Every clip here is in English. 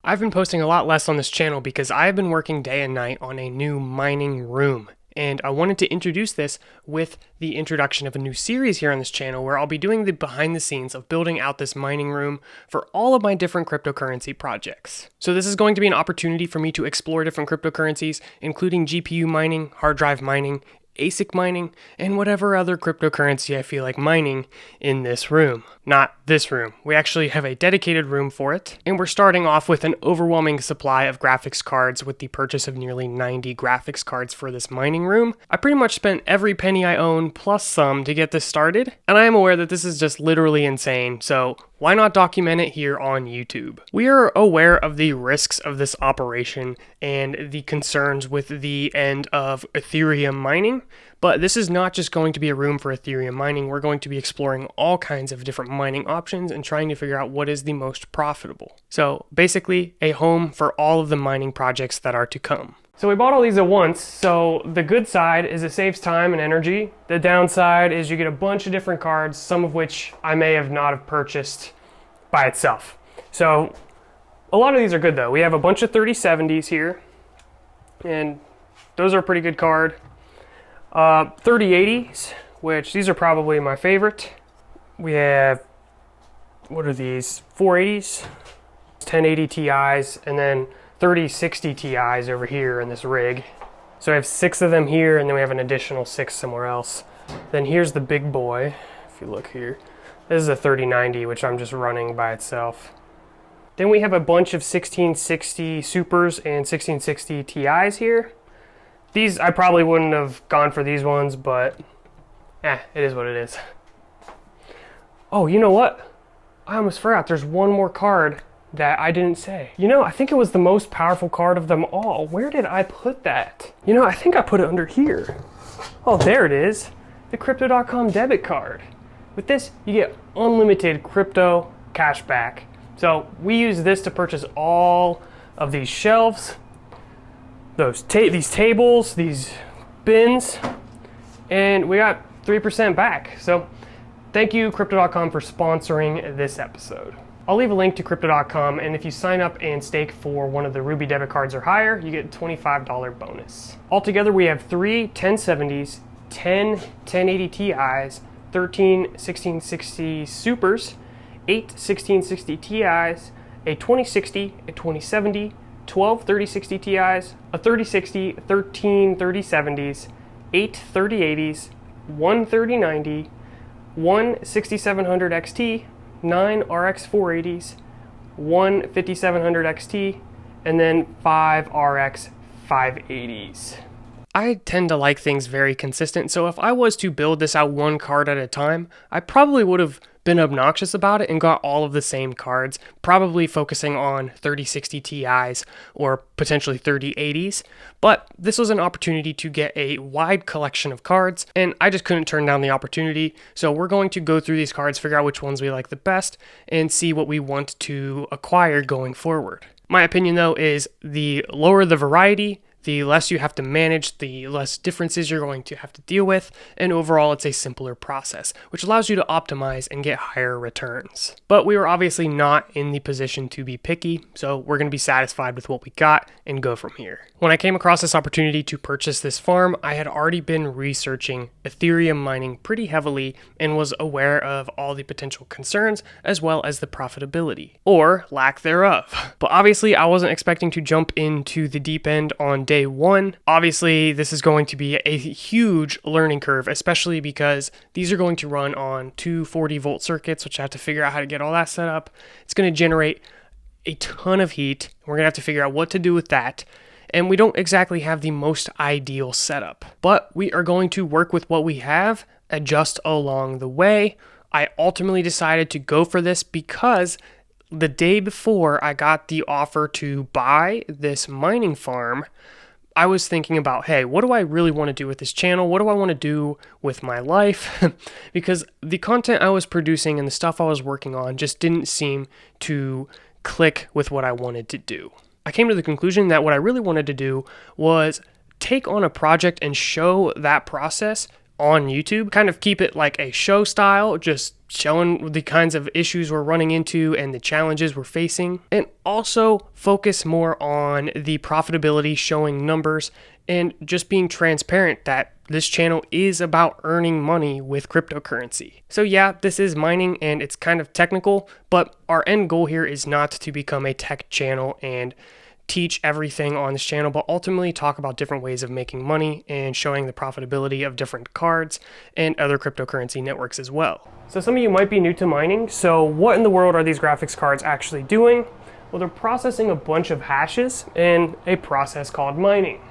I've been posting a lot less on this channel because I've been working day and night on a new mining room. And I wanted to introduce this with the introduction of a new series here on this channel where I'll be doing the behind the scenes of building out this mining room for all of my different cryptocurrency projects. So this is going to be an opportunity for me to explore different cryptocurrencies, including GPU mining, hard drive mining, ASIC mining, and whatever other cryptocurrency I feel like mining in this room. Not this room. We actually have a dedicated room for it, and we're starting off with an overwhelming supply of graphics cards with the purchase of nearly 90 graphics cards for this mining room. I pretty much spent every penny I own plus some to get this started, and I am aware that this is just literally insane, so why not document it here on YouTube? We are aware of the risks of this operation and the concerns with the end of Ethereum mining, but this is not just going to be a room for Ethereum mining. We're going to be exploring all kinds of different mining options and trying to figure out what is the most profitable. So basically, a home for all of the mining projects that are to come. So we bought all these at once, so the good side is it saves time and energy. The downside is you get a bunch of different cards, some of which I may have not have purchased by itself. So a lot of these are good though. We have a bunch of 3070s here, and those are a pretty good card. 3080s, which these are probably my favorite. We have, what are these? 480s, 1080 Ti's, and then 3060 Ti's over here in this rig. So I have 6 of them here, and then we have an additional 6 somewhere else. Then here's the big boy, if you look here. This is a 3090, which I'm just running by itself. Then we have a bunch of 1660 Supers and 1660 Ti's here. These, I probably wouldn't have gone for these ones, but it is what it is. Oh, you know what? I almost forgot, there's one more card that I didn't say. You know, I think it was the most powerful card of them all. Where did I put that? You know, I think I put it under here. Oh, there it is. The Crypto.com debit card. With this, you get unlimited crypto cash back. So we use this to purchase all of these shelves, these tables, these bins, and we got 3% back. So thank you, Crypto.com, for sponsoring this episode. I'll leave a link to Crypto.com, and if you sign up and stake for one of the Ruby debit cards or higher, you get a $25 bonus. Altogether, we have 3 1070s, 10 1080 Ti's, 13 1660 Supers, 8 1660 Ti's, a 2060, a 2070, 12 3060 Ti's, a 3060, 13 3070s, 8 3080s, 1 3090, 1 6700 XT, 9 RX 480s, 1 5700 XT, and then 5 RX 580s. I tend to like things very consistent, so if I was to build this out one card at a time, I probably would have been obnoxious about it and got all of the same cards, probably focusing on 3060 Ti's or potentially 3080s, but this was an opportunity to get a wide collection of cards, and I just couldn't turn down the opportunity, so we're going to go through these cards, figure out which ones we like the best, and see what we want to acquire going forward. My opinion, though, is the lower the variety, the less you have to manage, the less differences you're going to have to deal with, and overall it's a simpler process, which allows you to optimize and get higher returns. But we were obviously not in the position to be picky, so we're going to be satisfied with what we got and go from here. When I came across this opportunity to purchase this farm, I had already been researching Ethereum mining pretty heavily and was aware of all the potential concerns as well as the profitability, or lack thereof. But obviously I wasn't expecting to jump into the deep end on day one. Obviously, this is going to be a huge learning curve, especially because these are going to run on 240-volt circuits, which I have to figure out how to get all that set up. It's going to generate a ton of heat. We're going to have to figure out what to do with that. And we don't exactly have the most ideal setup, but we are going to work with what we have, adjust along the way. I ultimately decided to go for this because the day before I got the offer to buy this mining farm, I was thinking about, hey, what do I really want to do with this channel? What do I want to do with my life? Because the content I was producing and the stuff I was working on just didn't seem to click with what I wanted to do. I came to the conclusion that what I really wanted to do was take on a project and show that process on YouTube, kind of keep it like a show style, just showing the kinds of issues we're running into and the challenges we're facing, and also focus more on the profitability, showing numbers, and just being transparent that this channel is about earning money with cryptocurrency. So yeah, this is mining and it's kind of technical, but our end goal here is not to become a tech channel and teach everything on this channel, but ultimately talk about different ways of making money and showing the profitability of different cards and other cryptocurrency networks as well. So some of you might be new to mining, so what in the world are these graphics cards actually doing? Well, they're processing a bunch of hashes in a process called mining.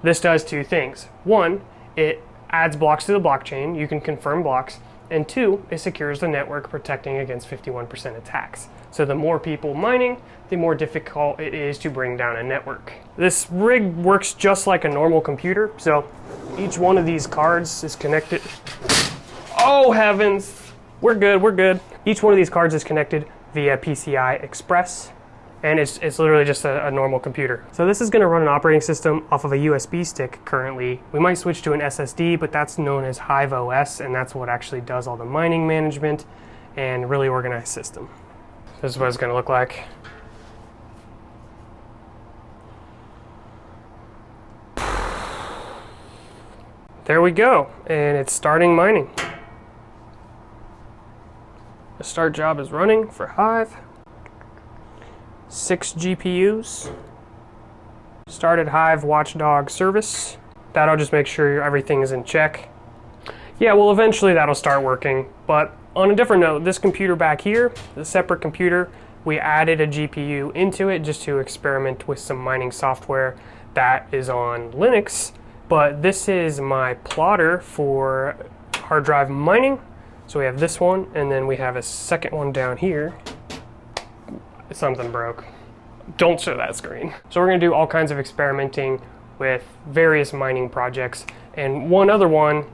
This does two things. One, it adds blocks to the blockchain, you can confirm blocks, and two, it secures the network, protecting against 51% attacks. So the more people mining, the more difficult it is to bring down a network. This rig works just like a normal computer, so each one of these cards is connected. Oh heavens, we're good. Each one of these cards is connected via PCI Express, and it's literally just a normal computer. So this is gonna run an operating system off of a USB stick currently. We might switch to an SSD, but that's known as Hive OS, and that's what actually does all the mining management and really organized system. This is what it's gonna look like. There we go, and it's starting mining. The start job is running for Hive. 6 GPUs. Started Hive Watchdog service. That'll just make sure everything is in check. Yeah, well, eventually that'll start working, but on a different note, this computer back here, the separate computer, we added a GPU into it just to experiment with some mining software that is on Linux, but this is my plotter for hard drive mining. So we have this one, and then we have a second one down here. Something broke. Don't show that screen. So we're gonna do all kinds of experimenting with various mining projects, and one other one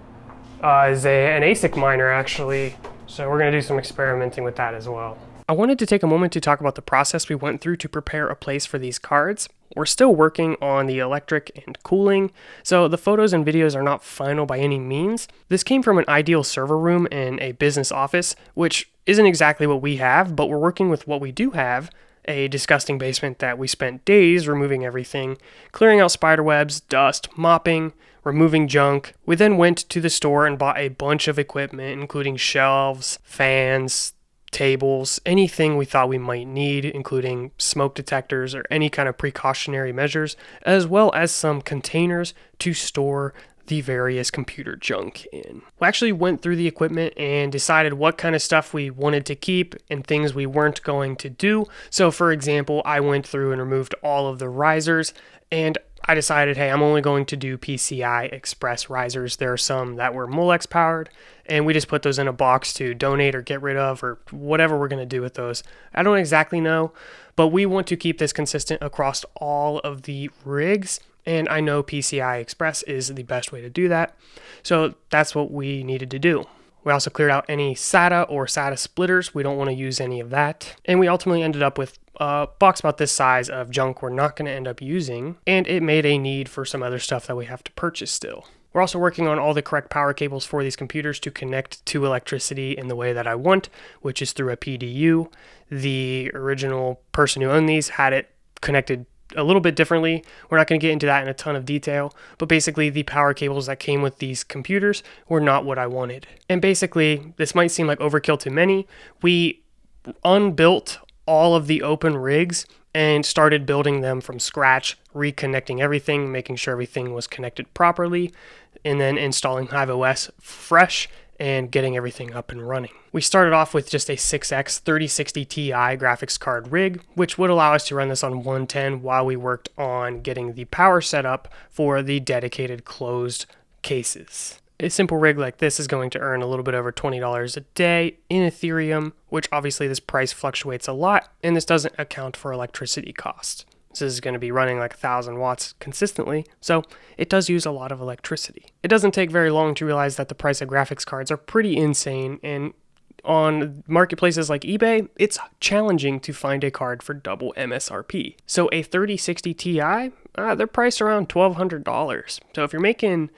is an ASIC miner actually. So we're gonna do some experimenting with that as well. I wanted to take a moment to talk about the process we went through to prepare a place for these cards. We're still working on the electric and cooling, so the photos and videos are not final by any means. This came from an ideal server room in a business office, which isn't exactly what we have, but we're working with what we do have, a disgusting basement that we spent days removing everything, clearing out spider webs, dust, mopping, removing junk. We then went to the store and bought a bunch of equipment, including shelves, fans, tables, anything we thought we might need, including smoke detectors or any kind of precautionary measures, as well as some containers to store the various computer junk in. We actually went through the equipment and decided what kind of stuff we wanted to keep and things we weren't going to do. So for example, I went through and removed all of the risers, and I decided, hey, I'm only going to do PCI Express risers. There are some that were Molex powered, and we just put those in a box to donate or get rid of or whatever we're going to do with those. I don't exactly know, but we want to keep this consistent across all of the rigs, and I know PCI Express is the best way to do that. So that's what we needed to do. We also cleared out any SATA or SATA splitters. We don't want to use any of that. And we ultimately ended up with a box about this size of junk we're not going to end up using, and it made a need for some other stuff that we have to purchase still. We're also working on all the correct power cables for these computers to connect to electricity in the way that I want, which is through a PDU. The original person who owned these had it connected a little bit differently. We're not going to get into that in a ton of detail, but basically the power cables that came with these computers were not what I wanted. And basically, this might seem like overkill to many. We unbuilt all of the open rigs and started building them from scratch, reconnecting everything, making sure everything was connected properly, and then installing Hive OS fresh and getting everything up and running. We started off with just a 6X 3060 Ti graphics card rig, which would allow us to run this on 110 while we worked on getting the power set up for the dedicated closed cases. A simple rig like this is going to earn a little bit over $20 a day in Ethereum, which obviously this price fluctuates a lot, and this doesn't account for electricity cost. This is going to be running like 1,000 watts consistently, so it does use a lot of electricity. It doesn't take very long to realize that the price of graphics cards are pretty insane, and on marketplaces like eBay, it's challenging to find a card for double MSRP. So a 3060 Ti, they're priced around $1,200. So if you're making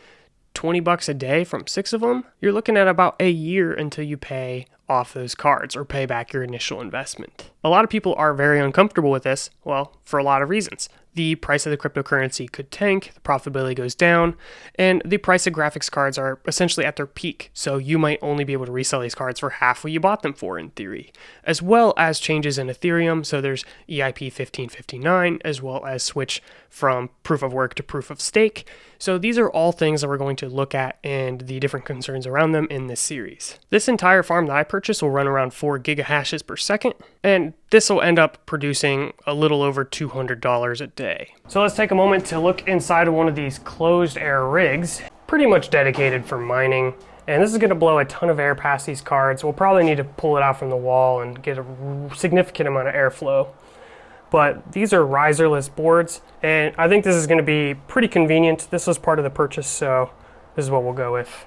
$20 a day from 6 of them, you're looking at about a year until you pay off those cards or pay back your initial investment. A lot of people are very uncomfortable with this, well, for a lot of reasons. The price of the cryptocurrency could tank, the profitability goes down, and the price of graphics cards are essentially at their peak, so you might only be able to resell these cards for half what you bought them for in theory, as well as changes in Ethereum. So there's EIP 1559, as well as switch from proof of work to proof of stake. So these are all things that we're going to look at and the different concerns around them in this series. This entire farm that I purchased will run around 4 gigahashes per second, and this will end up producing a little over $200 a day. So let's take a moment to look inside of one of these closed air rigs, pretty much dedicated for mining. And this is going to blow a ton of air past these cards. We'll probably need to pull it out from the wall and get a significant amount of airflow. But these are riserless boards, and I think this is going to be pretty convenient. This was part of the purchase, so this is what we'll go with.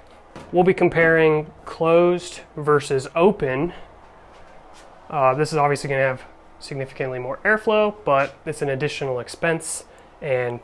We'll be comparing closed versus open. This is obviously going to have significantly more airflow, but it's an additional expense, and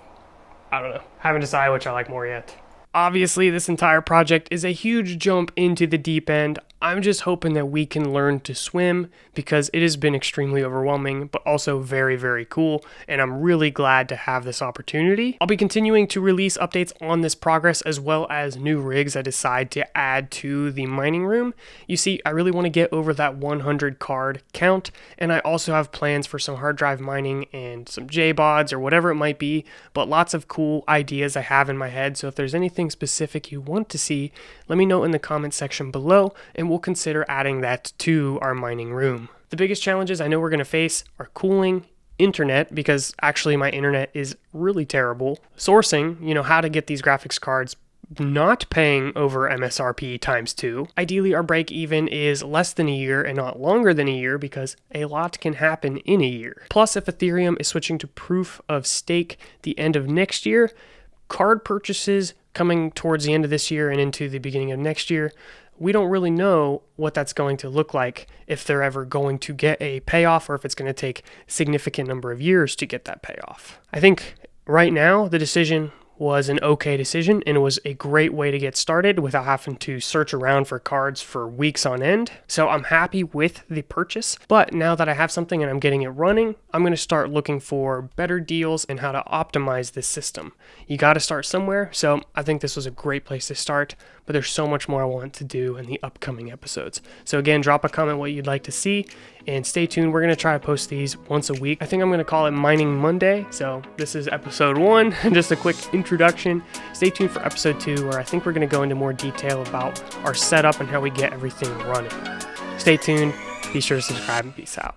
I don't know, haven't decided which I like more yet. Obviously, this entire project is a huge jump into the deep end. I'm just hoping that we can learn to swim because it has been extremely overwhelming, but also very, very cool. And I'm really glad to have this opportunity. I'll be continuing to release updates on this progress as well as new rigs I decide to add to the mining room. You see, I really want to get over that 100 card count. And I also have plans for some hard drive mining and some JBODs or whatever it might be, but lots of cool ideas I have in my head. So if there's anything specific you want to see, let me know in the comment section below, and we'll consider adding that to our mining room. The biggest challenges I know we're going to face are cooling, internet, because actually my internet is really terrible, sourcing, how to get these graphics cards not paying over MSRP times 2. Ideally, our break even is less than a year and not longer than a year because a lot can happen in a year. Plus, if Ethereum is switching to proof of stake the end of next year, card purchases coming towards the end of this year and into the beginning of next year, we don't really know what that's going to look like, if they're ever going to get a payoff or if it's going to take a significant number of years to get that payoff. I think right now the decision was an okay decision, and it was a great way to get started without having to search around for cards for weeks on end. So I'm happy with the purchase, but now that I have something and I'm getting it running, I'm going to start looking for better deals and how to optimize this system. You got to start somewhere, so I think this was a great place to start, but there's so much more I want to do in the upcoming episodes. So again, drop a comment what you'd like to see, and stay tuned. We're going to try to post these once a week. I think I'm going to call it Mining Monday. So this is episode 1, just a quick introduction. Stay tuned for episode 2, where I think we're going to go into more detail about our setup and how we get everything running. Stay tuned. Be sure to subscribe, and peace out.